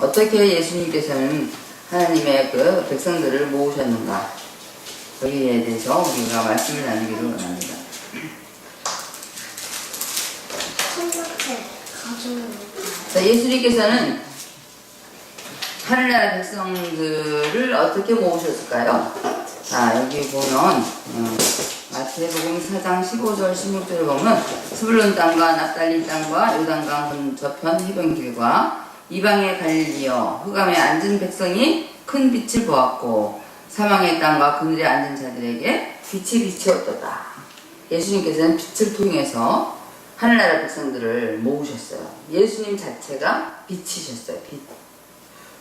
어떻게 예수님께서는 하나님의 그 백성들을 모으셨는가, 거기에 대해서 우리가 말씀을 나누기를 원합니다. 자, 예수님께서는 하늘나라 백성들을 어떻게 모으셨을까요? 자, 여기 보면 마태복음 4장 15절 16절을 보면 스불론 땅과 납달리 땅과 요단강 건저편 해변길과 이방의 갈릴리여 흑암에 앉은 백성이 큰 빛을 보았고 사망의 땅과 그늘에 앉은 자들에게 빛이 비치었도다. 예수님께서는 빛을 통해서 하늘나라 백성들을 모으셨어요. 예수님 자체가 빛이셨어요. 빛.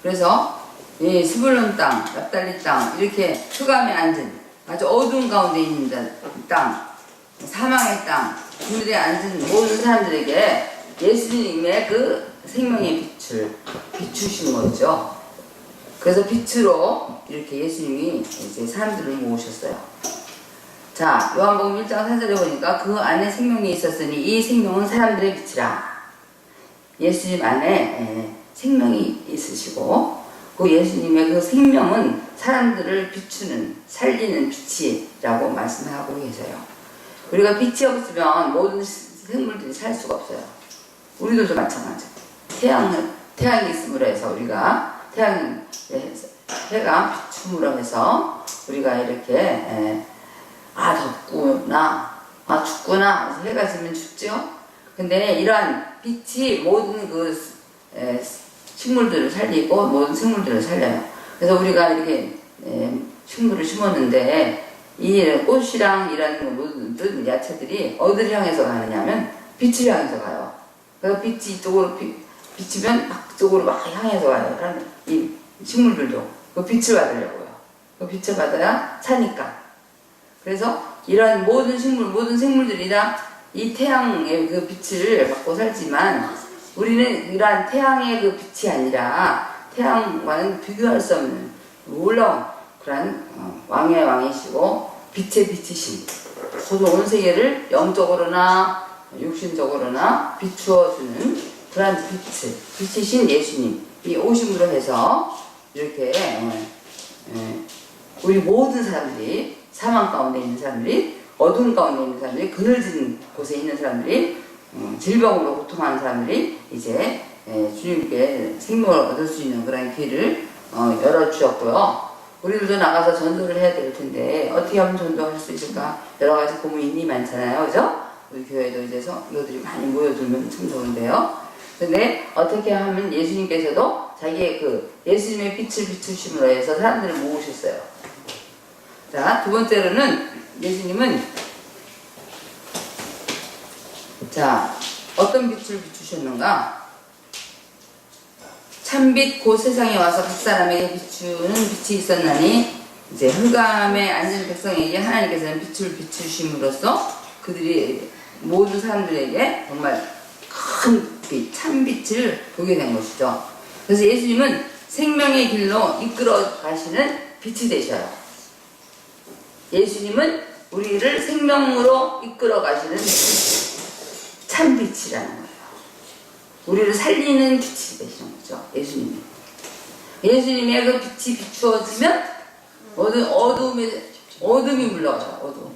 그래서 이 스불론 땅, 납달리 땅, 이렇게 흑암에 앉은 아주 어두운 가운데 있는 땅, 사망의 땅, 그늘에 앉은 모든 사람들에게 예수님의 그 생명의 빛을 비추신 거죠. 그래서 빛으로 이렇게 예수님이 이제 사람들을 모으셨어요. 자, 요한복음 1장 4절에 보니까 그 안에 생명이 있었으니 이 생명은 사람들의 빛이라. 예수님 안에 생명이 있으시고 그 예수님의 그 생명은 사람들을 비추는, 살리는 빛이라고 말씀하고 계세요. 우리가 빛이 없으면 모든 생물들이 살 수가 없어요. 우리들도 마찬가지예요. 태양이 있음으로 해서 우리가 해가 비춤으로 해서 우리가 이렇게 덥구나, 춥구나, 해가 지면 춥죠. 근데 이러한 빛이 모든 그 식물들을 살리고 모든 생물들을 살려요. 그래서 우리가 이렇게 식물을 심었는데 이 꽃이랑 이런 모든 야채들이 어디를 향해서 가느냐면 빛을 향해서 가요. 그래서 빛이 이쪽으로 비치면 그쪽으로 막 향해서 가요. 그러니까 이 식물들도 그 빛을 받으려고요. 그 빛을 받아야 사니까. 그래서 이런 모든 생물들이 다 이 태양의 그 빛을 받고 살지만 우리는 이러한 태양의 그 빛이 아니라 태양과는 비교할 수 없는 놀라운 그런 왕의 왕이시고 빛의 빛이신, 온 세계를 영적으로나 육신적으로나 비추어주는 그런 빛이신 예수님이 오심으로 해서 이렇게 우리 모든 사람들이, 사망 가운데 있는 사람들이, 어두운 가운데 있는 사람들이, 그늘진 곳에 있는 사람들이, 질병으로 고통하는 사람들이 이제 주님께 생명을 얻을 수 있는 그런 길을 열어주셨고요. 우리들도 나가서 전도를 해야 될 텐데 어떻게 하면 전도할 수 있을까? 여러 가지 고민이 많잖아요, 그죠? 우리 교회도 이제 성도들이 많이 모여들면 참 좋은데요. 근데 어떻게 하면 예수님께서도 자기의 그 예수님의 빛을 비추심으로 해서 사람들을 모으셨어요. 자, 두 번째로는 예수님은 어떤 빛을 비추셨는가? 참빛 곧 세상에 와서 각 사람에게 비추는 빛이 있었나니 이제 흑암에 앉은 백성에게 하나님께서는 빛을 비추심으로써 그들이 모든 사람들에게 정말 큰 빛, 참빛을 보게 된 것이죠. 그래서 예수님은 생명의 길로 이끌어 가시는 빛이 되셔요. 예수님은 우리를 생명으로 이끌어 가시는 참빛이라는 거예요. 우리를 살리는 빛이 되시는 거죠. 예수님의 그 빛이 비추어지면 어둠이 물러가요. 어둠.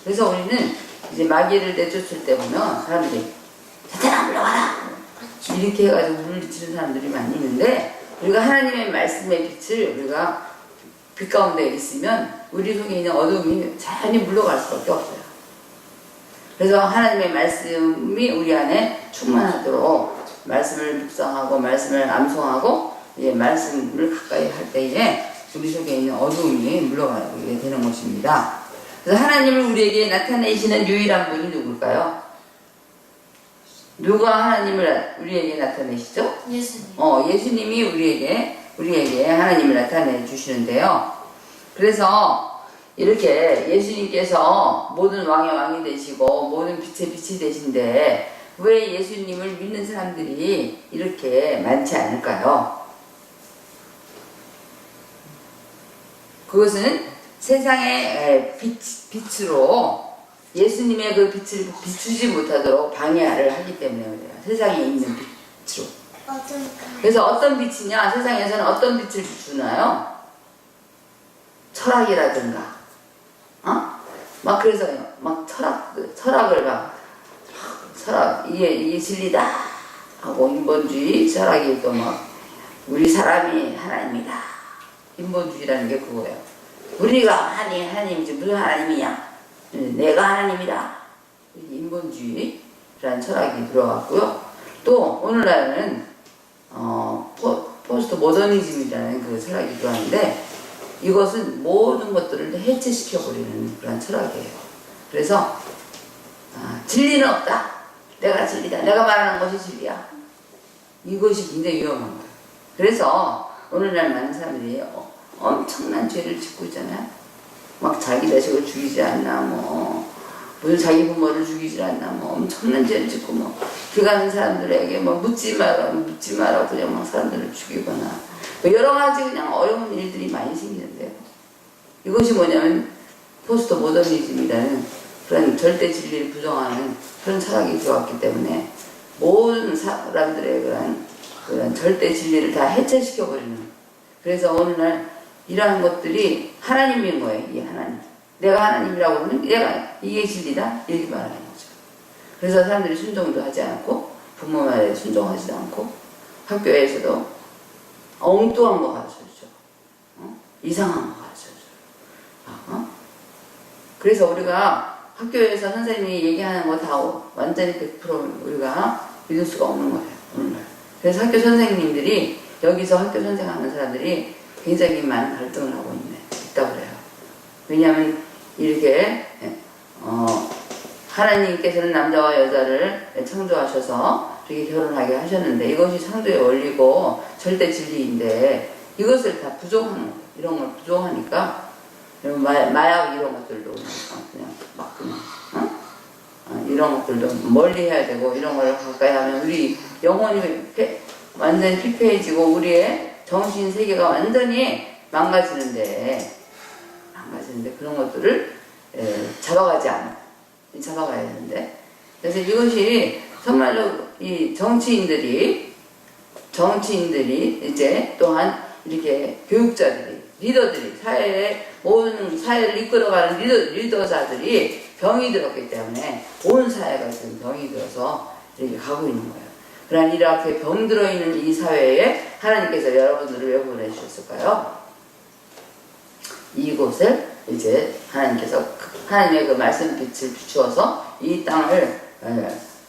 그래서 우리는 이제 마귀를 내쫓을 때 보면 사람들이 사탄아 물러가라 이렇게 해가지고 물리치는 사람들이 많이 있는데, 우리가 하나님의 말씀의 빛을 우리가 빛 가운데 있으면 우리 속에 있는 어둠이 자연히 물러갈 수밖에 없어요. 그래서 하나님의 말씀이 우리 안에 충만하도록 말씀을 묵상하고 말씀을 암송하고 이제 말씀을 가까이 할 때에 우리 속에 있는 어두움이 물러가게 되는 것입니다. 그래서 하나님을 우리에게 나타내시는 유일한 분이 누굴까요? 누가 하나님을 우리에게 나타내시죠? 예수님. 예수님이 우리에게 하나님을 나타내 주시는데요. 그래서 이렇게 예수님께서 모든 왕의 왕이 되시고 모든 빛의 빛이 되신데 왜 예수님을 믿는 사람들이 이렇게 많지 않을까요? 그것은 세상의 빛으로 예수님의 그 빛을 비추지 못하도록 방해를 하기 때문에 그래요. 세상에 있는 빛으로. 그래서 어떤 빛이냐? 세상에서는 어떤 빛을 비추나요? 철학이라든가, 막 그래서 막 철학을 막 철학 이게 진리다 하고 인본주의 철학이 또 막 우리 사람이 하나님이다. 인본주의라는 게 그거예요. 우리가 하나님이지 무슨 하나님이냐? 내가 하나님이다. 인본주의라는 철학이 들어왔고요. 또 오늘날은 포스트 모더니즘이라는 그 철학이 들어왔는데 이것은 모든 것들을 해체시켜버리는 그런 철학이에요. 그래서 진리는 없다. 내가 진리다. 내가 말하는 것이 진리야. 이것이 굉장히 위험한 거예요. 그래서 오늘날 많은 사람들이 엄청난 죄를 짓고 있잖아요. 막 자기 자식을 죽이지 않나, 무슨 자기 부모를 죽이지 않나, 엄청난 죄를 짓고, 길 가는 사람들에게 묻지 마라 그냥 막 사람들을 죽이거나, 여러 가지 그냥 어려운 일들이 많이 생기는데요. 이것이 뭐냐면, 포스트 모더니즘이라는 그런 절대 진리를 부정하는 그런 철학이 들어왔기 때문에, 모든 사람들의 그런 절대 진리를 다 해체시켜버리는. 그래서 오늘날 이러한 것들이 하나님인 거예요. 이게 하나님. 내가 하나님이라고 그러면 이게 진리다? 이렇게 말하는 거죠. 그래서 사람들이 순종도 하지 않고 부모 말에 순종하지도 않고 학교에서도 엉뚱한 거 가르쳐주죠. 이상한 거 가르쳐줘요. 그래서 우리가 학교에서 선생님이 얘기하는 거 다 완전히 100% 우리가 믿을 수가 없는 거예요. 오늘날. 그래서 학교 선생님들이 여기서 학교 선생하는 사람들이 굉장히 많은 갈등을 하고 있다고 그래요. 왜냐하면 이렇게 하나님께서는 남자와 여자를 창조하셔서 이렇게 결혼하게 하셨는데 이것이 창조의 원리고 절대 진리인데 이것을 다 부정하는 거예요. 이런 걸 부정하니까 마약 이런 것들도 그냥 막 이런 것들도 멀리 해야 되고 이런 걸 가까이 하면 우리 영혼이 완전히 피폐해지고 우리의 정신 세계가 완전히 망가지는데 그런 것들을 잡아가야 되는데 그래서 이것이 정말로 이 정치인들이 이제 또한 이렇게 교육자들이 리더들이 모든 사회를 이끌어가는 리더자들이 병이 들었기 때문에 온 사회가 지금 병이 들어서 이렇게 가고 있는 거예요. 그러나 이렇게 병들어 있는 이 사회에 하나님께서 여러분들을 왜 보내주셨을까요? 이곳을 이제 하나님의 그 말씀 빛을 비추어서 이 땅을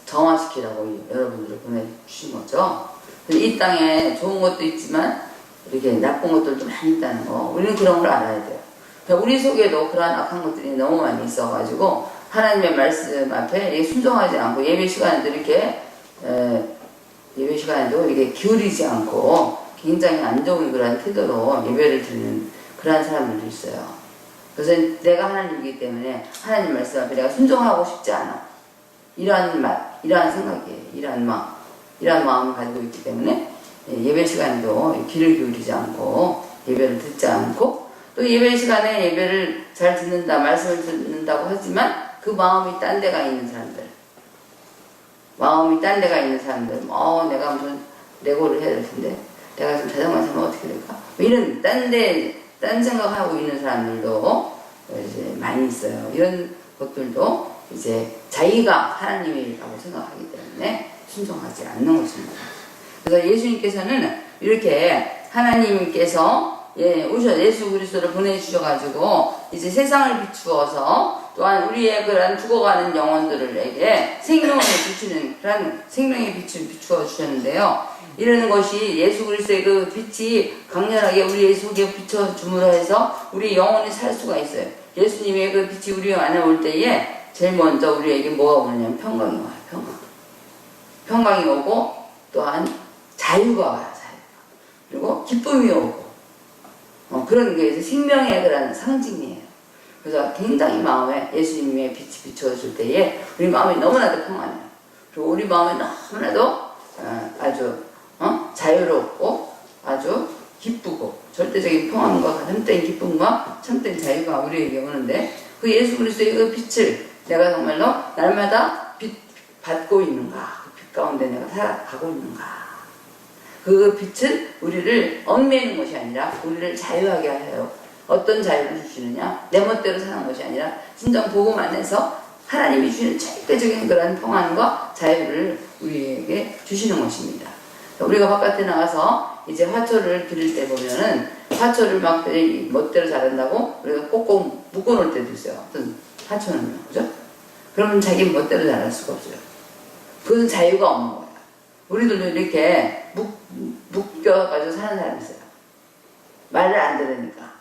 정화시키라고 여러분들을 보내주신 거죠. 이 땅에 좋은 것도 있지만 이렇게 나쁜 것들도 많이 있다는 거 우리는 그런 걸 알아야 돼요. 우리 속에도 그러한 악한 것들이 너무 많이 있어가지고 하나님의 말씀 앞에 순종하지 않고 예배 시간에도 이렇게 기울이지 않고 굉장히 안 좋은 그런 태도로 예배를 드리는 그러한 사람들도 있어요. 그래서 내가 하나님이기 때문에 하나님 말씀 앞에 내가 순종하고 싶지 않아. 이러한 생각이에요. 이러한 마음을 가지고 있기 때문에 예배 시간에도 귀를 기울이지 않고 예배를 듣지 않고 또 예배 시간에 예배를 잘 듣는다 말씀을 듣는다고 하지만 그 마음이 딴 데가 있는 사람들 내가 무슨 레고를 해야 될 텐데 내가 좀 자전거 타면 어떻게 될까 이런 딴 생각하고 있는 사람들도 이제 많이 있어요. 이런 것들도 이제 자기가 하나님이라고 생각하기 때문에 순종하지 않는 것입니다. 그래서 예수님께서는 이렇게 하나님께서 예수 그리스도를 보내주셔가지고 이제 세상을 비추어서 또한 우리의 그런 죽어가는 영혼들에게 생명을 비추는 그런 생명의 빛을 비추어 주셨는데요. 이러는 것이 예수 그리스도의 그 빛이 강렬하게 우리의 속에 비춰줌으로 해서 우리 영혼이 살 수가 있어요. 예수님의 그 빛이 우리 안에 올 때에 제일 먼저 우리에게 뭐가 오느냐면 평강이 와요. 평강이 오고 또한 자유가 와요. 그리고 기쁨이 오고 그런 게 생명의 그런 상징이에요. 그래서 굉장히 마음에 예수님의 빛이 비춰줄 때에 우리 마음이 너무나도 평안해요. 그리고 우리 마음이 너무나도 아주 자유롭고 아주 기쁘고 절대적인 평안과 참된 기쁨과 참된 자유가 우리에게 오는데 그 예수 그리스도의 그 빛을 내가 정말로 날마다 빛 받고 있는가 그 빛 가운데 내가 살아가고 있는가 그 빛은 우리를 얽매이는 것이 아니라 우리를 자유하게 하여요. 어떤 자유를 주시느냐? 내 멋대로 사는 것이 아니라 진정 복음 안에서 하나님이 주시는 절대적인 그런 평안과 자유를 우리에게 주시는 것입니다. 우리가 바깥에 나가서 이제 화초를 기를 때 보면은 화초를 막 멋대로 자란다고 우리가 꼭꼭 묶어놓을 때도 있어요. 어떤 화초는요, 그죠? 그러면 자기 멋대로 자랄 수가 없어요. 그건 자유가 없는 거야. 우리들도 이렇게 묶여가지고 사는 사람이 있어요. 말을 안 들으니까.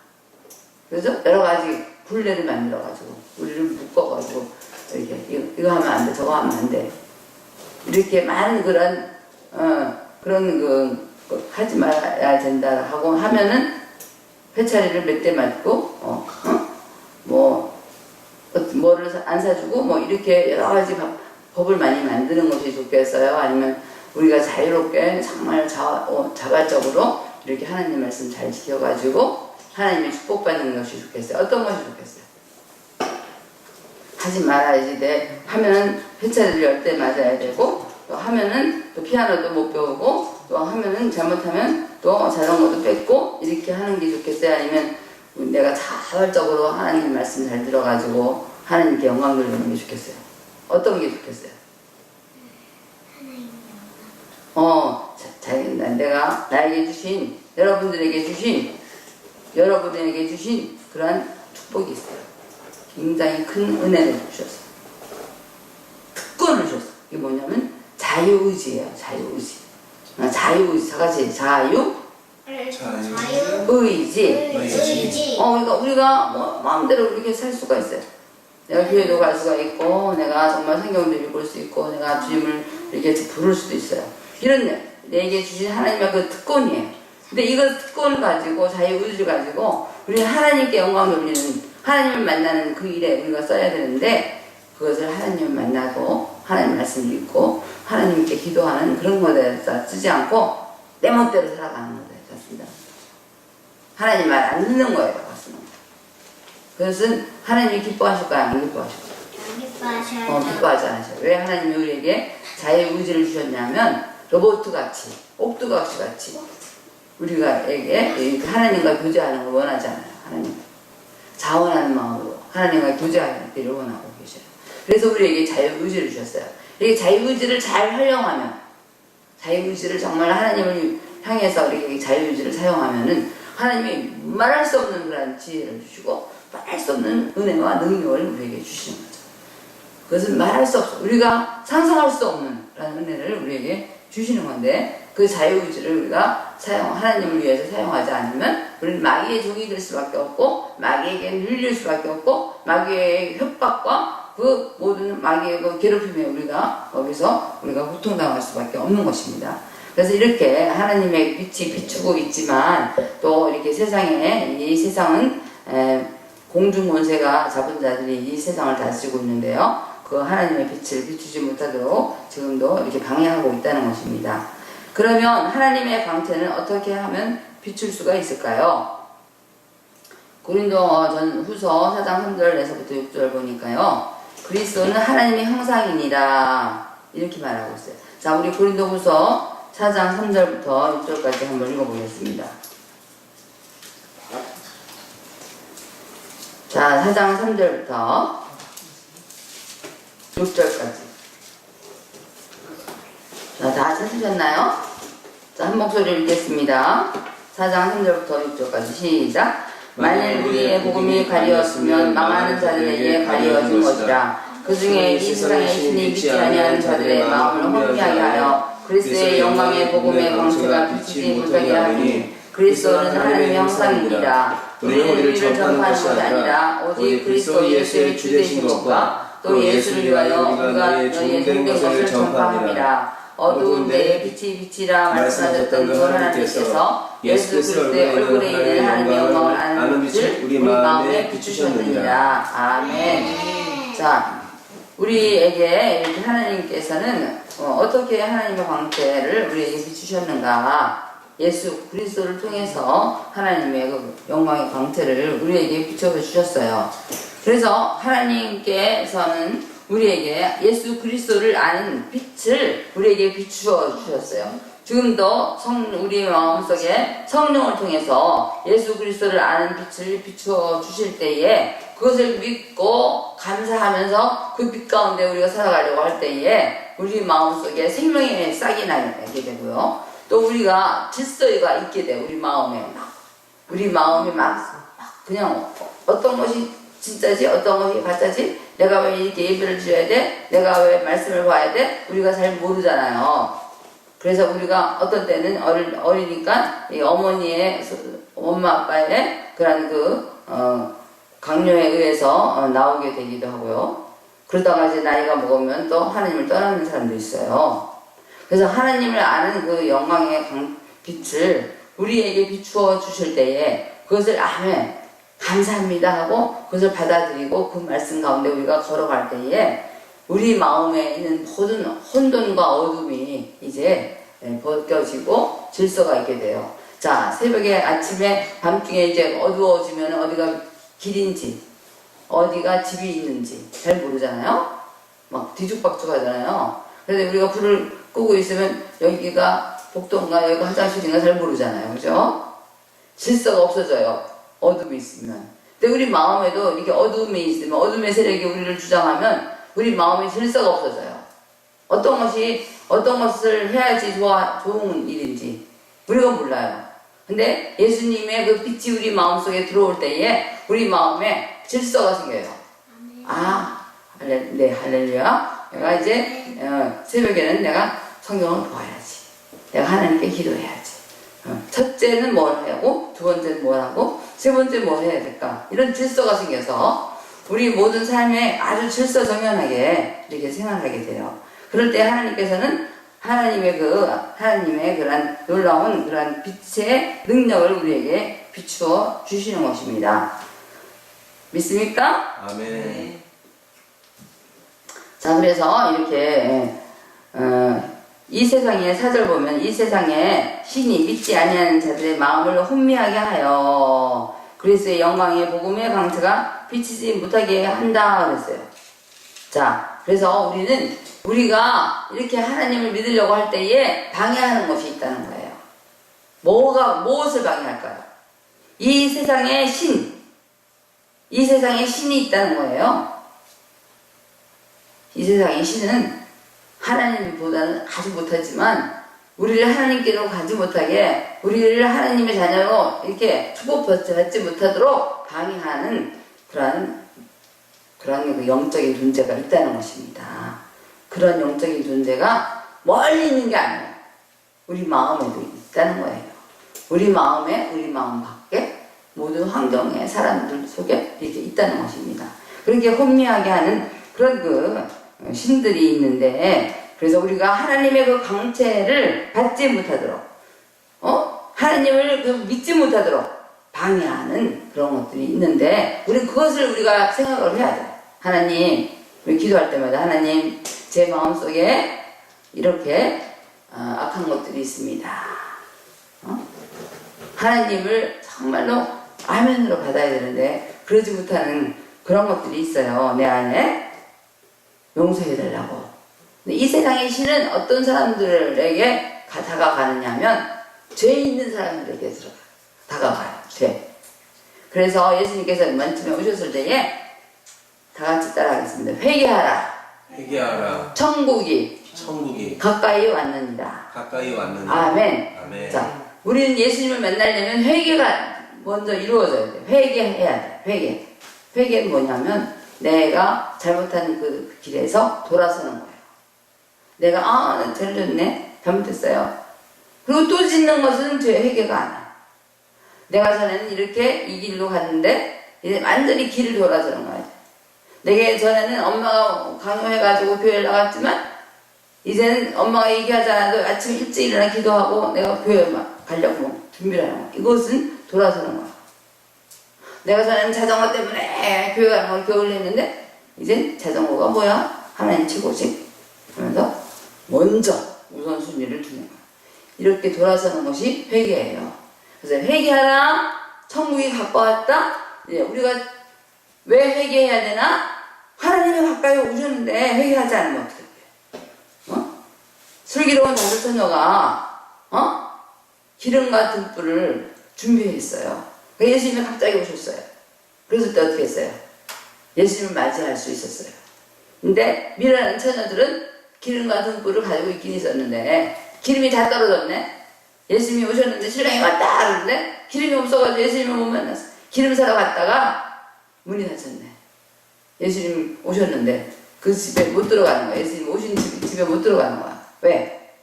그죠? 여러 가지 굴레를 만들어가지고 우리를 묶어가지고 이렇게 이거 하면 안 돼, 저거 하면 안 돼. 이렇게 많은 그런 하지 말아야 된다 하고 하면은 회차리를 몇 대 맞고 뭐를 안 사주고 뭐 이렇게 여러 가지 법을 많이 만드는 것이 좋겠어요? 아니면 우리가 자유롭게 정말 자발적으로 이렇게 하나님 말씀 잘 지켜가지고 하나님의 축복받는 것이 좋겠어요? 어떤 것이 좋겠어요? 하지 말아야지 돼. 하면은 회차리를 10대 맞아야 되고 또 하면은 또 피아노도 못 배우고 또 하면은 잘못하면 또 자전거도 뺏고 이렇게 하는 게 좋겠어요? 아니면 내가 자발적으로 하나님 말씀 잘 들어가지고 하나님께 영광 돌리는 게 좋겠어요? 어떤 게 좋겠어요? 내가 나에게 주신 여러분에게 주신 그러한 축복이 있어요. 굉장히 큰 은혜를 주셨어요. 특권을 주셨어요. 이게 뭐냐면 자유의지예요. 자유의지. 자유의지. 다같이 자유의지. 그러니까 우리가 뭐 마음대로 그렇게 살 수가 있어요. 내가 교회도 갈 수가 있고, 내가 정말 성경도 읽을 수 있고, 내가 주님을 이렇게 부를 수도 있어요. 이런 내게 주신 하나님의 그 특권이에요. 근데 이거 특권을 가지고, 자유의지를 가지고, 우리 하나님께 영광 돌리는, 하나님을 만나는 그 일에 우리가 써야 되는데, 그것을 하나님을 만나고, 하나님 말씀을 읽고, 하나님께 기도하는 그런 것에 쓰지 않고, 내 멋대로 살아가는 것에 썼습니다. 하나님 말 안 듣는 거예요, 그것은. 그것은 하나님이 기뻐하실까요? 안 기뻐하실까요? 기뻐하지 않으셔요. 왜 하나님이 우리에게 자유의지를 주셨냐면 로봇같이, 옥두각시같이 우리가에게 하나님과 교제하는 걸 원하지 않아요. 하나님 자원하는 마음으로 하나님과 교제하기를 원하고 계셔요. 그래서 우리에게 자유의지를 주셨어요. 이렇게 자유의지를 잘 활용하면, 자유의지를 정말 하나님을 향해서 우리에게 자유의지를 사용하면은 하나님이 말할 수 없는 그런 지혜를 주시고 말할 수 없는 은혜와 능력을 우리에게 주시는 거죠. 그것은 말할 수 없어. 우리가 상상할 수 없는 그런 은혜를 우리에게 주시는 건데, 그 자유의지를 우리가 하나님을 위해서 사용하지 않으면 우리는 마귀의 종이 될 수밖에 없고, 마귀에게 눌릴 수밖에 없고, 마귀의 협박과 그 모든 마귀의 그 괴롭힘에 우리가 거기서 우리가 고통당할 수밖에 없는 것입니다. 그래서 이렇게 하나님의 빛이 비추고 있지만 또 이렇게 세상에, 이 세상은 공중권세가 잡은 자들이 이 세상을 다스리고 있는데요. 그 하나님의 빛을 비추지 못하도록 지금도 이렇게 방해하고 있다는 것입니다. 그러면 하나님의 광채는 어떻게 하면 비출 수가 있을까요? 고린도 후서 4장 3절에서부터 6절 보니까요. 그리스도는 하나님의 형상이니라 이렇게 말하고 있어요. 자, 우리 고린도 후서 4장 3절부터 6절까지 한번 읽어보겠습니다. 자, 4장 3절부터 6절까지. 자, 다 찾으셨나요? 자, 한 목소리 읽겠습니다. 4장 3절부터 6절까지 시작. 만일 우리의 복음이 가리웠으면 망하는 자들에게 가리워진 것이라. 그 중에 이 세상의 신이 믿지 아니하는 자들의 마음을 혼미하게 하여 그리스도의 영광의 복음의 광채가 비치지 못하게 하니 그리스도는 하나님의 형상입니다. 우리는 우리를 전파하는 것이 아니라 오직 그리스도 예수의 주되신 것과 또 예수를 위하여 우리가 너희의 종된 것을 전파합니다. 어두운 데에 빛이 비치라 말씀하셨던 그 하나님께서 예수 그리스도의 얼굴에 있는 하나님의 영광을 아는 빛을 우리 마음에 비추셨느니라. 아멘. 자, 우리에게 이렇게 하나님께서는 어떻게 하나님의 광채를 우리에게 비추셨는가? 예수 그리스도를 통해서 하나님의 그 영광의 광채를 우리에게 비춰 주셨어요. 그래서 하나님께서는 우리에게 예수 그리스도를 아는 빛을 우리에게 비추어 주셨어요. 지금도 우리 마음속에 성령을 통해서 예수 그리스도를 아는 빛을 비추어 주실 때에 그것을 믿고 감사하면서 그 빛 가운데 우리가 살아가려고 할 때에 우리 마음속에 생명의 싹이 나게 되고요. 또 우리가 질서가 있게 돼. 우리 마음에 막 그냥 어떤 것이 진짜지 어떤 것이 가짜지, 내가 왜 이렇게 예배를 드려야 돼, 내가 왜 말씀을 봐야 돼, 우리가 잘 모르잖아요. 그래서 우리가 어떤 때는 어리니까 이 어머니의 엄마 아빠의 그런 강요에 의해서 나오게 되기도 하고요. 그러다가 이제 나이가 먹으면 또 하나님을 떠나는 사람도 있어요. 그래서 하나님을 아는 그 영광의 빛을 우리에게 비추어 주실 때에 그것을 아멘 감사합니다 하고 그것을 받아들이고 그 말씀 가운데 우리가 걸어갈 때에 우리 마음에 있는 모든 혼돈과 어둠이 이제 벗겨지고 질서가 있게 돼요. 자, 새벽에 아침에 밤중에 이제 어두워지면 어디가 길인지 어디가 집이 있는지 잘 모르잖아요. 막 뒤죽박죽 하잖아요. 그래서 우리가 불을 끄고 있으면 여기가 복도인가 여기가 화장실인가 잘 모르잖아요. 그죠? 질서가 없어져요. 어둠이 있으면. 근데 우리 마음에도 이렇게 어둠이 있으면 어둠의 세력이 우리를 주장하면 우리 마음에 질서가 없어져요. 어떤 것을 해야지 좋은 일인지 우리가 몰라요. 근데 예수님의 그 빛이 우리 마음속에 들어올 때에 우리 마음에 질서가 생겨요. 네, 할렐루야. 내가 이제 새벽에는 내가 성경을 보아야지. 내가 하나님께 기도해야지. 첫째는 뭘 하고, 두 번째는 뭘 하고, 세 번째는 뭘 해야 될까? 이런 질서가 생겨서 우리 모든 삶에 아주 질서정연하게 이렇게 생활하게 돼요. 그럴 때 하나님께서는 하나님의 그런 놀라운 그런 빛의 능력을 우리에게 비추어 주시는 것입니다. 믿습니까? 아멘. 네. 자, 그래서 이렇게 이 세상에 4절 보면 이 세상에 신이 믿지 아니하는 자들의 마음을 혼미하게 하여 그리스도의 영광의 복음의 강체가 비치지 못하게 한다 그랬어요. 자, 그래서 우리가 이렇게 하나님을 믿으려고 할 때에 방해하는 것이 있다는 거예요. 무엇을 방해할까요? 이 세상에 신이 있다는 거예요. 이 세상의 신은 하나님보다는 아주 못하지만 우리를 하나님께로 가지 못하게 우리를 하나님의 자녀로 이렇게 축복받지 못하도록 방해하는 그런 영적인 존재가 있다는 것입니다. 그런 영적인 존재가 멀리 있는 게 아니에요. 우리 마음에도 있다는 거예요. 우리 마음에, 우리 마음 밖에 모든 환경에 사람들 속에 이렇게 있다는 것입니다. 그렇게 혼미하게 하는 그런 신들이 있는데, 그래서 우리가 하나님의 그 강체를 받지 못하도록, 하나님을 믿지 못하도록 방해하는 그런 것들이 있는데, 그것을 우리가 생각을 해야 돼요. 하나님, 우리 기도할 때마다 하나님, 제 마음속에 이렇게 악한 것들이 있습니다. 하나님을 정말로 아멘으로 받아야 되는데 그러지 못하는 그런 것들이 있어요. 내 안에 용서해달라고. 근데 이 세상의 신은 어떤 사람들에게 다가가느냐 하면 죄 있는 사람들에게 다가가요. 죄. 그래서 예수님께서 맨 처음에 오셨을 때에 다 같이 따라하겠습니다. 회개하라. 천국이 가까이 왔느니라. 아멘. 아멘. 자, 우리는 예수님을 만나려면 회개가 먼저 이루어져야 돼. 회개해야 돼. 회개는 뭐냐면 내가 잘못한 그 길에서 돌아서는 거예요. 내가 잘못했네, 잘못했어요. 그리고 또 짓는 것은 죄 회개가 아니야. 내가 전에는 이렇게 이 길로 갔는데 이제 완전히 길을 돌아서는 거야. 내게 전에는 엄마가 강요해가지고 교회를 나갔지만 이제는 엄마가 얘기하지 않아도 아침 일찍 일어나 기도하고 내가 교회 가려고 준비를 하는 거야. 이것은 돌아서는 거야. 내가 전에는 자전거 때문에 교회 가는 걸 겨울에 했는데 이젠 자전거가 뭐야? 하나님 최고지 하면서 먼저 우선순위를 두는 거야. 이렇게 돌아서는 것이 회개예요. 그래서 회개하라, 천국이 가까웠다. 이제 우리가 왜 회개해야 되나? 하나님이 가까이 오셨는데 회개하지 않으면 어떻게 돼? 슬기로운 다섯 처녀가 기름과 등불을 준비했어요. 예수님이 갑자기 오셨어요. 그래서 또 어떻게 했어요? 예수님을 맞이할 수 있었어요. 근데 미련한 처녀들은 기름과 등불을 가지고 있긴 있었는데 기름이 다 떨어졌네. 예수님이 오셨는데 신랑이 왔다 그러는데 기름이 없어가지고 예수님을 못 만났어. 기름 사러 갔다가 문이 닫혔네. 예수님 오셨는데 그 집에 못 들어가는 거야. 예수님 오신 집에 못 들어가는 거야. 왜?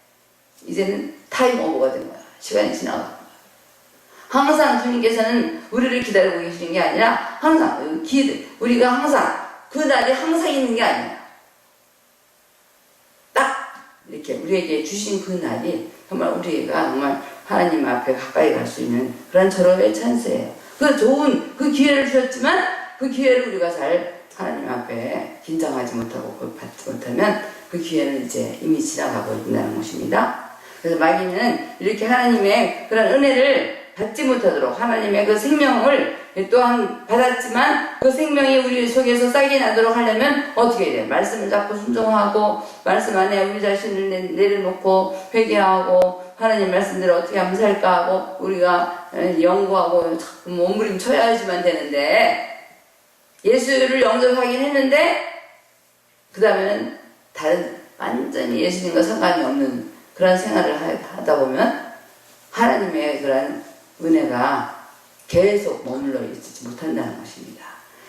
이제는 타임 오버가 된 거야. 시간이 지나간 거야. 항상 주님께서는 우리를 기다리고 계시는 게 아니라 항상 우리가 항상 그 날이 항상 있는 게 아니야. 딱 이렇게 우리에게 주신 그 날이 정말 우리가 정말 하나님 앞에 가까이 갈 수 있는 그런 절호의 찬스예요. 그 좋은 그 기회를 주셨지만 그 기회를 우리가 잘 하나님 앞에 긴장하지 못하고 그걸 받지 못하면 그 기회는 이제 이미 지나가고 있다는 것입니다. 그래서 마귀는 이렇게 하나님의 그런 은혜를 받지 못하도록 하나님의 그 생명을 또한 받았지만 그 생명이 우리 속에서 싹이 나도록 하려면 어떻게 해야 돼요? 말씀을 자꾸 순종하고 말씀 안에 우리 자신을 내려놓고 회개하고 하나님 말씀대로 어떻게 하면 살까 하고 우리가 연구하고 자꾸 몸부림쳐야지만 되는데 예수를 영접하긴 했는데 그 다음에는 다른 완전히 예수님과 상관이 없는 그런 생활을 하다 보면 하나님의 그런 은혜가 계속 머물러 있지 못한다는 것입니다.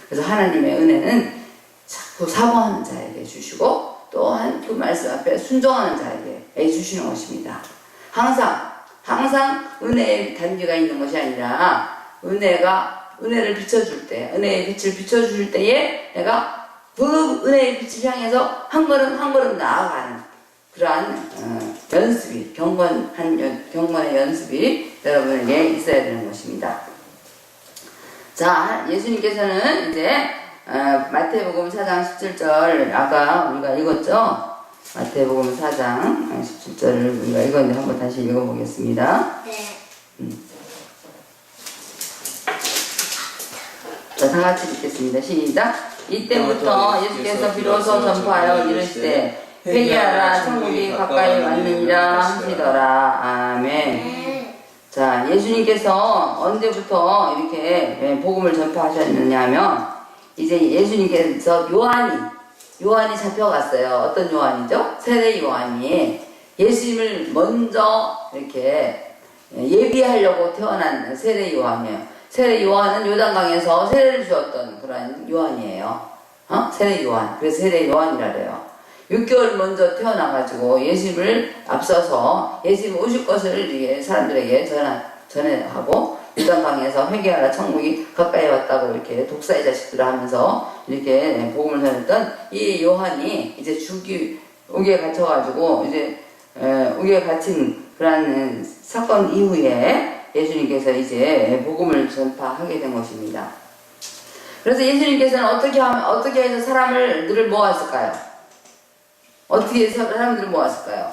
그래서 하나님의 은혜는 자꾸 사모하는 자에게 주시고 또한 그 말씀 앞에 순종하는 자에게 주시는 것입니다. 항상 은혜의 단계가 있는 것이 아니라 은혜를 비춰줄 때, 은혜의 빛을 비춰줄 때에 내가 그 은혜의 빛을 향해서 한 걸음 나아가는 그러한 연습이, 경건의 연습이 여러분에게 있어야 되는 것입니다. 자, 예수님께서는 이제 마태복음 4장 17절 아까 우리가 읽었죠? 마태복음 4장 17절을 우리가 읽었는데 한번 다시 읽어보겠습니다. 네. 자, 다 같이 읽겠습니다. 시작. 이때부터 예수께서 비로소 전파하여 이르시되 회개하라 천국이 가까이 왔느니라 하시더라. 아멘. 자, 예수님께서 언제부터 이렇게 복음을 전파하셨느냐 하면 이제 예수님께서 요한이 잡혀갔어요. 어떤 요한이죠? 세례 요한이 예수님을 먼저 이렇게 예비하려고 태어난 세례 요한이에요. 세례 요한은 요단강에서 세례를 주었던 그런 요한이에요. 세례 요한. 그래서 세례 요한이라 그래요. 6개월 먼저 태어나가지고 예수님을 앞서서 예수님 오실 것을 이렇게 사람들에게 전하고 요단강에서 회개하라 천국이 가까이 왔다고 이렇게 독사의 자식들을 하면서 이렇게 복음을 전했던 이 요한이 이제 옥에 갇혀가지고 이제 옥에 갇힌 그런 사건 이후에 예수님께서 이제 복음을 전파하게 된 것입니다. 그래서 예수님께서는 어떻게 해서 사람들을 모았을까요? 어떻게 해서 사람들을 모았을까요?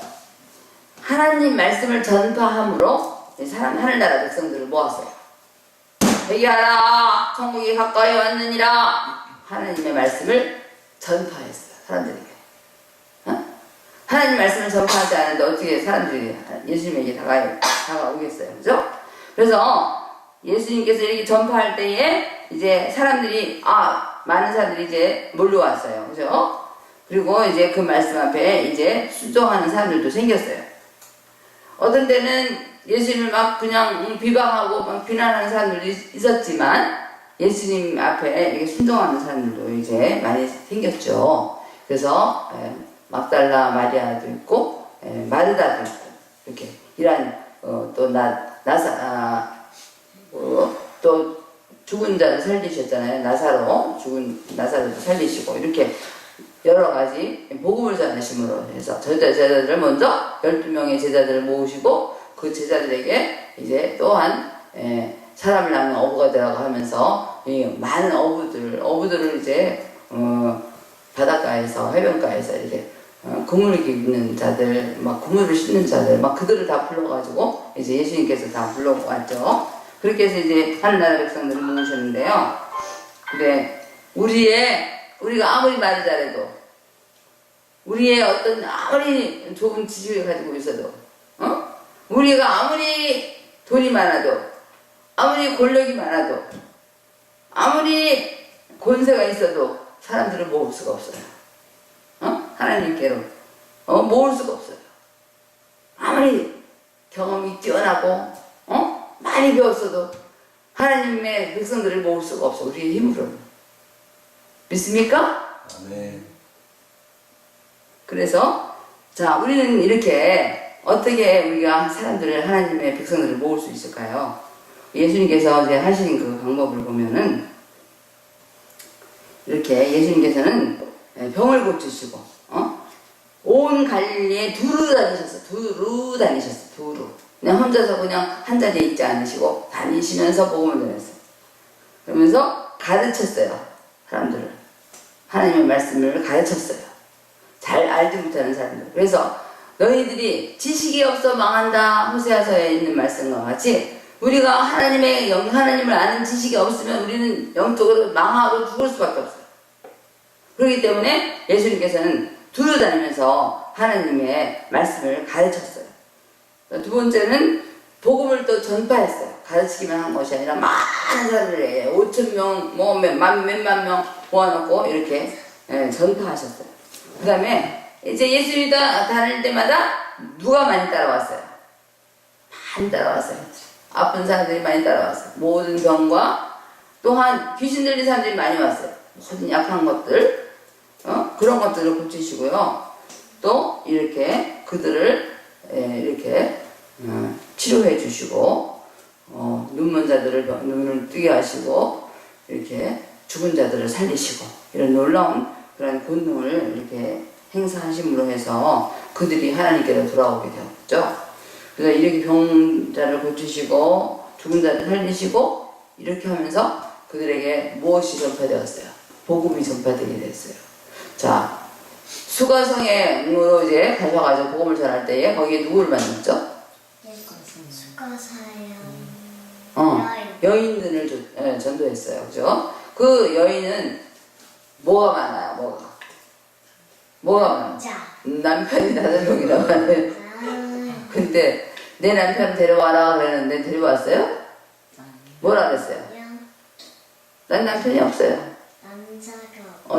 하나님 말씀을 전파함으로 하늘나라 백성들을 모았어요. 회개하라 천국이 가까이 왔느니라 하나님의 말씀을 전파했어요. 사람들에게. 하나님 말씀을 전파하지 않는데 어떻게 사람들이 예수님에게 다가오겠어요. 그죠? 그래서 예수님께서 이렇게 전파할 때에 이제 많은 사람들이 이제 몰려왔어요. 그죠? 그리고 이제 그 말씀 앞에 이제 순종하는 사람들도 생겼어요. 어떤 때는 예수님을 막 그냥 비방하고 막 비난하는 사람들도 있었지만 예수님 앞에 이렇게 순종하는 사람들도 이제 많이 생겼죠. 그래서 막달라 마리아도 있고 마르다도 있고 이렇게 이런 또 죽은 자를 살리셨잖아요. 죽은 나사로도 살리시고 이렇게 여러 가지 복음을 전하심으로 해서 제자들을 먼저 12명의 제자들을 모으시고 그 제자들에게 이제 또한 사람을 낳는 어부가 되라고 하면서 이 많은 어부들을 이제 바닷가에서 해변가에서 이렇게 그물을 깃는 자들, 막 그물을 싣는 자들, 막 그들을 다 불러가지고 이제 예수님께서 다 불러왔죠. 그렇게 해서 이제 하늘나라 백성들을 모으셨는데요. 근데 우리가 아무리 말을 잘해도 아무리 좋은 지식을 가지고 있어도 우리가 아무리 돈이 많아도, 아무리 권력이 많아도, 아무리 권세가 있어도 사람들을 모을 수가 없어요. 하나님께로 모을 수가 없어요. 아무리 경험이 뛰어나고 많이 배웠어도 하나님의 백성들을 모을 수가 없어. 우리의 힘으로. 믿습니까? 아멘. 그래서 자, 우리는 이렇게 어떻게 우리가 사람들을, 하나님의 백성들을 모을 수 있을까요? 예수님께서 이제 하신 그 방법을 보면은 이렇게 예수님께서는 병을 고치시고 온 갈릴리에 두루 다니셨어요. 두루. 그냥 혼자서 그냥 한 자리에 있지 않으시고 다니시면서 복음을 전했어요. 그러면서 가르쳤어요. 사람들을. 하나님의 말씀을 가르쳤어요. 잘 알지 못하는 사람들. 그래서 너희들이 지식이 없어 망한다. 호세아서에 있는 말씀과 같이 우리가 하나님을 아는 지식이 없으면 우리는 영적으로 망하고 죽을 수밖에 없어요. 그렇기 때문에 예수님께서는 두루 다니면서 하나님의 말씀을 가르쳤어요. 두 번째는 복음을 또 전파했어요. 가르치기만 한 것이 아니라 많은 사람들에게 5,000명, 몇만 명 모아놓고 이렇게 전파하셨어요. 그 다음에 이제 예수님이 다닐 때마다 누가 많이 따라왔어요? 많이 따라왔어요. 아픈 사람들이 많이 따라왔어요. 모든 병과 또한 귀신 들린 사람들이 많이 왔어요. 모든 약한 것들, 그런 것들을 고치시고요. 또 이렇게 그들을 이렇게 치료해 주시고 눈먼 자들을 눈을 뜨게 하시고 이렇게 죽은 자들을 살리시고 이런 놀라운 그런 권능을 이렇게 행사하심으로 해서 그들이 하나님께로 돌아오게 되었죠. 그래서 이렇게 병자를 고치시고 죽은 자를 살리시고 이렇게 하면서 그들에게 무엇이 전파되었어요? 복음이 전파되게 됐어요. 자, 수가성으로 이제 가셔가지고 복음을 전할 때에 거기에 누구를 만났죠? 여인들을 전도했어요. 그죠? 그 여인은 뭐가 많아요? 뭐가 많아요? 남편이 5명이라고 하네. 근데 내 남편 데려와라 그랬는데 데려왔어요? 뭐라 그랬어요? 난 남편이 없어요.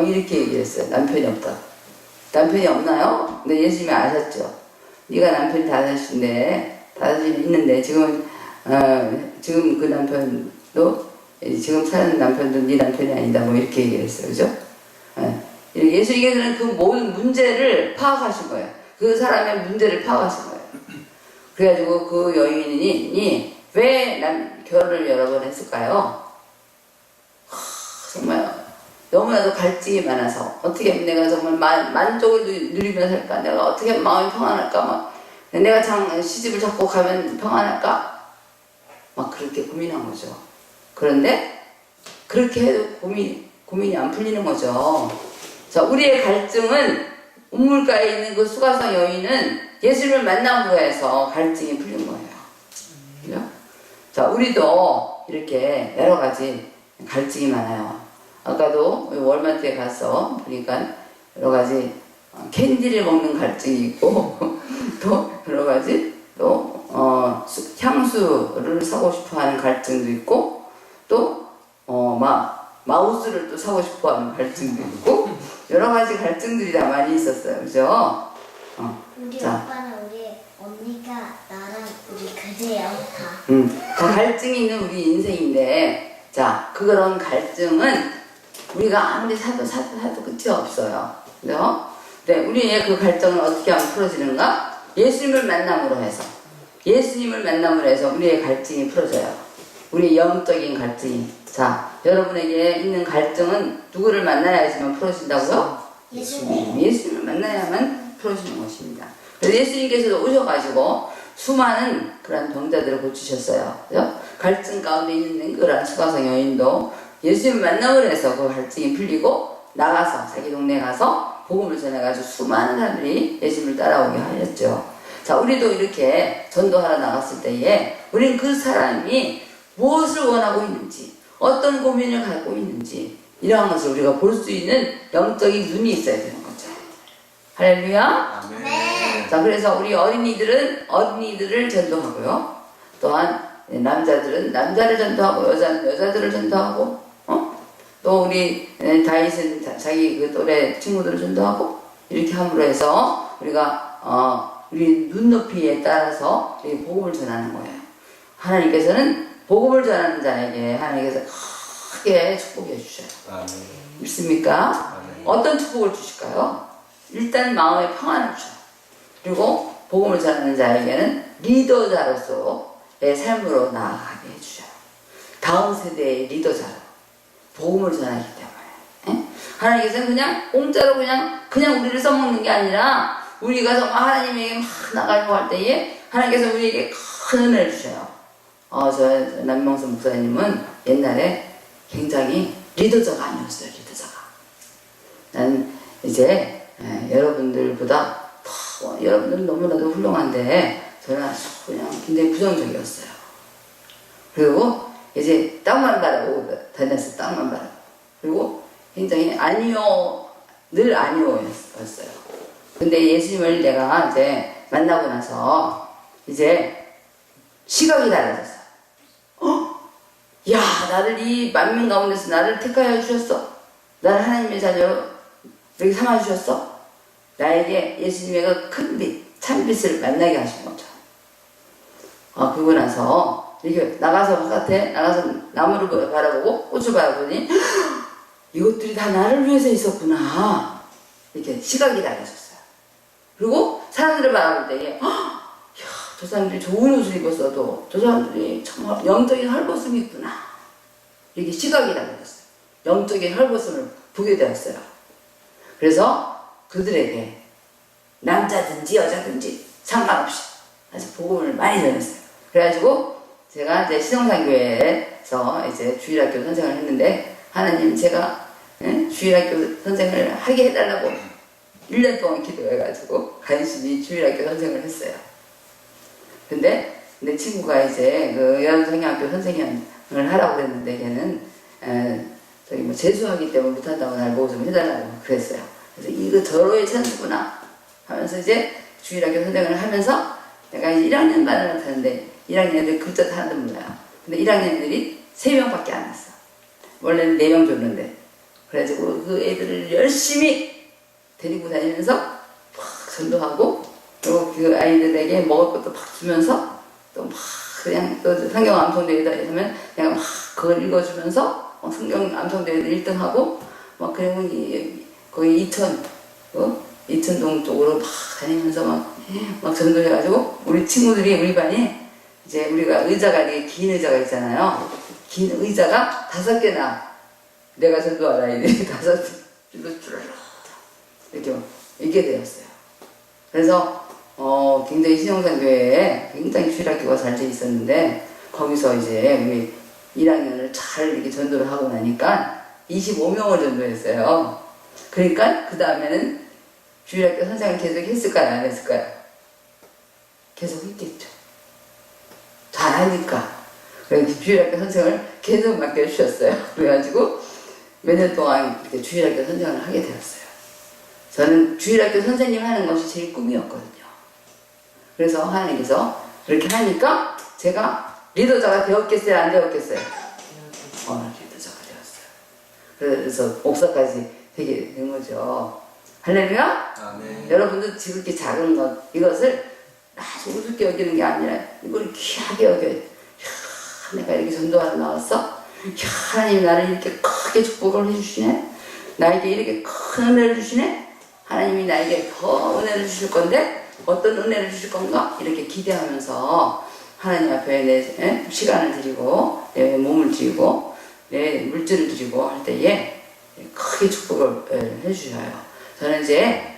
이렇게 얘기했어요. 남편이 없다. 남편이 없나요? 근데 예수님이 아셨죠? 네가 남편이 5인데 있는데 지금 그 남편도 지금 사는 남편도 네 남편이 아니다 뭐 이렇게 얘기했어요. 그죠? 예수님께서는 그 모든 문제를 파악하신 거예요. 그 사람의 문제를 파악하신 거예요. 그래가지고 그 여인이 왜 결혼을 여러 번 했을까요? 정말 너무나도 갈증이 많아서 어떻게 하면 내가 정말 만족을 누리면서 살까? 내가 어떻게 하면 마음이 평안할까? 내가 시집을 잡고 가면 평안할까? 막 그렇게 고민한 거죠. 그런데 그렇게 해도 고민이 안 풀리는 거죠. 자, 우리의 갈증은 우물가에 있는 그 수가성 여인은 예수님을 만남으로 해서 갈증이 풀린 거예요. 그죠? 자, 우리도 이렇게 여러 가지 갈증이 많아요. 아까도 월마트에 가서 보니까 여러 가지 캔디를 먹는 갈증이 있고 또 여러 가지 또 향수를 사고 싶어하는 갈증도 있고 또 마우스를 또 사고 싶어하는 갈증도 있고 여러 가지 갈증들이 다 많이 있었어요. 그죠? 우리 자. 오빠는 우리 언니가 나랑 우리 그래요 다. 다 갈증이 있는 우리 인생인데 자, 그런 갈증은 우리가 아무리 사도 끝이 없어요. 그죠? 네, 우리의 그 갈증은 어떻게 하면 풀어지는가? 예수님을 만남으로 해서 우리의 갈증이 풀어져요. 우리의 영적인 갈증이. 자, 여러분에게 있는 갈증은 누구를 만나야지만 풀어진다고요? 예수님을 만나야만 풀어지는 것입니다. 그래서 예수님께서도 오셔가지고 수많은 그런 병자들을 고치셨어요. 그죠? 갈증 가운데 있는 그런 수가성 여인도 예수님을 만남으로 해서 그 갈증이 풀리고 나가서 자기 동네에 가서 복음을 전해가지고 수많은 사람들이 예수님을 따라오게 하였죠. 자, 우리도 이렇게 전도하러 나갔을 때에 우리는 그 사람이 무엇을 원하고 있는지 어떤 고민을 갖고 있는지 이러한 것을 우리가 볼 수 있는 영적인 눈이 있어야 되는 거죠. 할렐루야. 아멘. 자, 자, 그래서 우리 어린이들을 전도하고요. 또한 남자들은 남자를 전도하고 여자는 여자들을 전도하고 또 우리 다윗은 자기 그 또래 친구들을 전도하고 이렇게 함으로 해서 우리가 우리 눈높이에 따라서 복음을 전하는 거예요. 하나님께서는 복음을 전하는 자에게 하나님께서 크게 축복해 주셔요. 아멘. 믿습니까? 아멘. 어떤 축복을 주실까요? 일단 마음의 평안을 주셔요. 그리고 복음을 전하는 자에게는 리더자로서의 삶으로 나아가게 해주셔요. 다음 세대의 리더자로 복음을 전하기 때문에 하나님께서는 그냥 공짜로 그냥 우리를 써먹는 게 아니라 우리가 정말 하나님에게 막 나가려고 할 때에 하나님께서 우리에게 큰 은혜를 주셔요. 저 남명선 목사님은 옛날에 굉장히 리더자가 아니었어요. 리더자가. 난 이제 여러분들보다 여러분들은 너무나도 훌륭한데 저는 아주 그냥 굉장히 부정적이었어요. 그리고 이제 땅만 바라보고 다녔어요. 땅만 바라보고. 그리고 굉장히 늘 아니오였어요. 근데 예수님을 내가 이제 만나고 나서 이제 시각이 달라졌어요. 야, 나를 이 만민 가운데서 나를 택하여 주셨어. 나를 하나님의 자녀로 이렇게 삼아 주셨어. 나에게 예수님의 그 큰 빛, 참빛을 만나게 하신 거죠. 그러고 나서 이렇게 나가서 바깥에 나가서 나무를 바라보고 꽃을 바라보니 이것들이 다 나를 위해서 있었구나. 이렇게 시각이 달라졌어요. 그리고 사람들을 바라볼 때에 저 사람들이 좋은 옷을 입었어도 저 사람들이 정말 영적인 헐벗음이 있구나. 이렇게 시각이 달라졌어요. 영적인 헐벗음을 보게 되었어요. 그래서 그들에게 남자든지 여자든지 상관없이 아주 복음을 많이 전했어요. 그래가지고 제가 이제 신성산교회에서 이제 주일학교 선생을 했는데 하나님 제가 주일학교 선생을 하게 해달라고 1년 동안 기도해가지고 간신히 주일학교 선생을 했어요. 근데 내 친구가 이제 그 여름성경학교 선생을 하라고 그랬는데 걔는 저기 뭐 재수하기 때문에 못한다고 날 보고 좀 해달라고 그랬어요. 그래서 이거 저로의 찬스구나 하면서 이제 주일학교 선생을 하면서 내가 이제 1학년 반을 맡았는데 1학년 애들 글자 다 하나도 몰라요. 근데 1학년 애들이 3명밖에 안 왔어. 원래는 4명 줬는데. 그래가지고 그 애들을 열심히 데리고 다니면서 막 전도하고 그리고 그 아이들에게 먹을 것도 막 주면서 또 막 그냥 또 성경 암송대회다 하면 그냥 막 그걸 읽어주면서 성경 암송대회도 1등하고 막 그리고 거의 이천동 쪽으로 막 다니면서 막 전도해가지고 우리 친구들이 우리 반에 이제 우리가 의자가 이렇게 긴 의자가 있잖아요. 긴 의자가 5개나 내가 전도할 아이들이 5줄로 쭈르륵 이렇게 있게 되었어요. 그래서 굉장히 신영산교회에 굉장히 주일학교가 잘 돼 있었는데 거기서 이제 우리 1학년을 잘 이렇게 전도를 하고 나니까 25명을 전도했어요. 그러니까 그 다음에는 주일학교 선생을 계속 했을까요? 안 했을까요? 계속 했겠죠. 잘하니까. 그래서 주일학교 선생을 계속 맡겨주셨어요. 그래가지고 몇 년 동안 이렇게 주일학교 선생을 하게 되었어요. 저는 주일학교 선생님 하는 것이 제일 꿈이었거든요. 그래서 하나님께서 그렇게 하니까 제가 리더자가 되었겠어요? 안 되었겠어요? 리더자가 되었어요. 그래서 목사까지 되게 된 거죠. 할렐루야? 아멘. 여러분도 지극히 작은 것, 이것을 아주 우습게 여기는 게 아니라 이걸 귀하게 여겨야 돼. 내가 이렇게 전도하러 나왔어? 하나님이 나를 이렇게 크게 축복을 해주시네? 나에게 이렇게 큰 은혜를 주시네? 하나님이 나에게 더 은혜를 주실 건데 어떤 은혜를 주실 건가? 이렇게 기대하면서 하나님 앞에 내 시간을 드리고 내 몸을 드리고 내 물질을 드리고 할 때에 크게 축복을 해주셔요. 저는 이제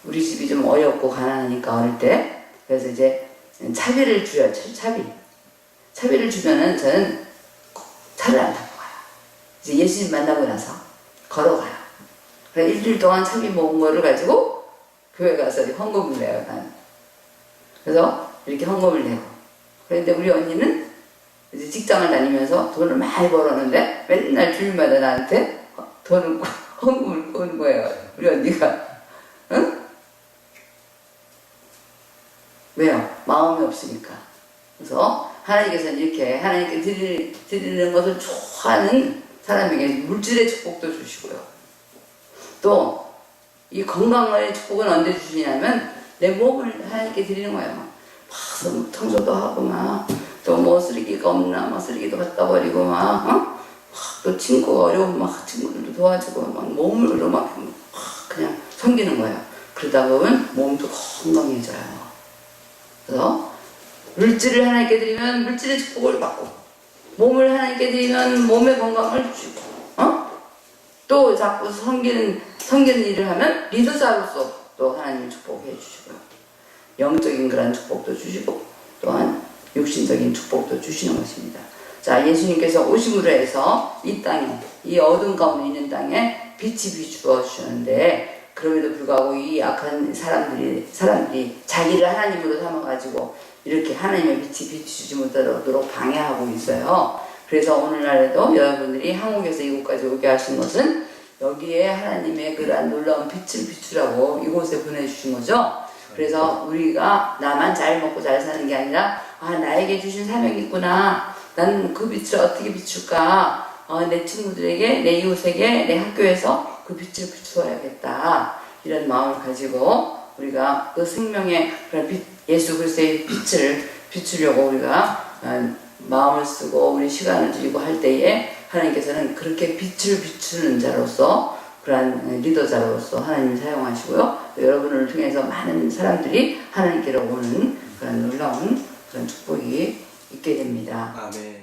우리 집이 좀 어렵고 가난하니까 어릴 때 그래서 이제 차비를 줘요. 차비를 주면은 저는 차를 안 타고 가요. 이제 예수님 만나고 나서 걸어가요. 그래서 일주일 동안 차비 모은 거를 가지고 교회 가서 헌금을 내요. 난. 그래서 이렇게 헌금을 내고. 그런데 우리 언니는 이제 직장을 다니면서 돈을 많이 벌었는데 맨날 주일마다 나한테 돈을 헌금을 끄는 거예요. 우리 언니가. 응? 없으니까. 그래서 하나님께서는 이렇게 하나님께 드리는 것을 좋아하는 사람에게 물질의 축복도 주시고요. 또 이 건강의 축복은 언제 주시냐면 내 몸을 하나님께 드리는 거예요. 막 청소도 하고 막 또 뭐 쓰레기가 없나 막 쓰레기도 갖다 버리고 막 또 친구가 어려운 막 친구들도 도와주고 막 몸으로 막 그냥 섬기는 거예요. 그러다 보면 몸도 건강해져요. 그래서 물질을 하나님께 드리면 물질의 축복을 받고 몸을 하나님께 드리면 몸의 건강을 주시고 또 자꾸 섬기는 일을 하면 리더자로서 또 하나님 축복해 주시고요. 영적인 그런 축복도 주시고 또한 육신적인 축복도 주시는 것입니다. 자, 예수님께서 오심으로 해서 이 땅에, 이 어둠 가운데 있는 땅에 빛이 비추어 주셨는데 그럼에도 불구하고 이 악한 사람들이 자기를 하나님으로 삼아가지고 이렇게 하나님의 빛이 비추지 못하도록 방해하고 있어요. 그래서 오늘날에도 여러분들이 한국에서 이곳까지 오게 하신 것은 여기에 하나님의 그러한 놀라운 빛을 비추라고 이곳에 보내주신 거죠. 그래서 우리가 나만 잘 먹고 잘 사는 게 아니라 나에게 주신 사명이 있구나. 나는 그 빛을 어떻게 비출까? 내 친구들에게, 내 이웃에게, 내 학교에서 그 빛을 비추어야겠다. 이런 마음을 가지고 우리가 그 생명의 그런 빛, 예수 그리스도의 빛을 비추려고 우리가 마음을 쓰고 우리 시간을 들이고 할 때에 하나님께서는 그렇게 빛을 비추는 자로서 그러한 리더자로서 하나님을 사용하시고요. 또 여러분을 통해서 많은 사람들이 하나님께로 오는 그런 놀라운 그런 축복이 있게 됩니다. 아멘.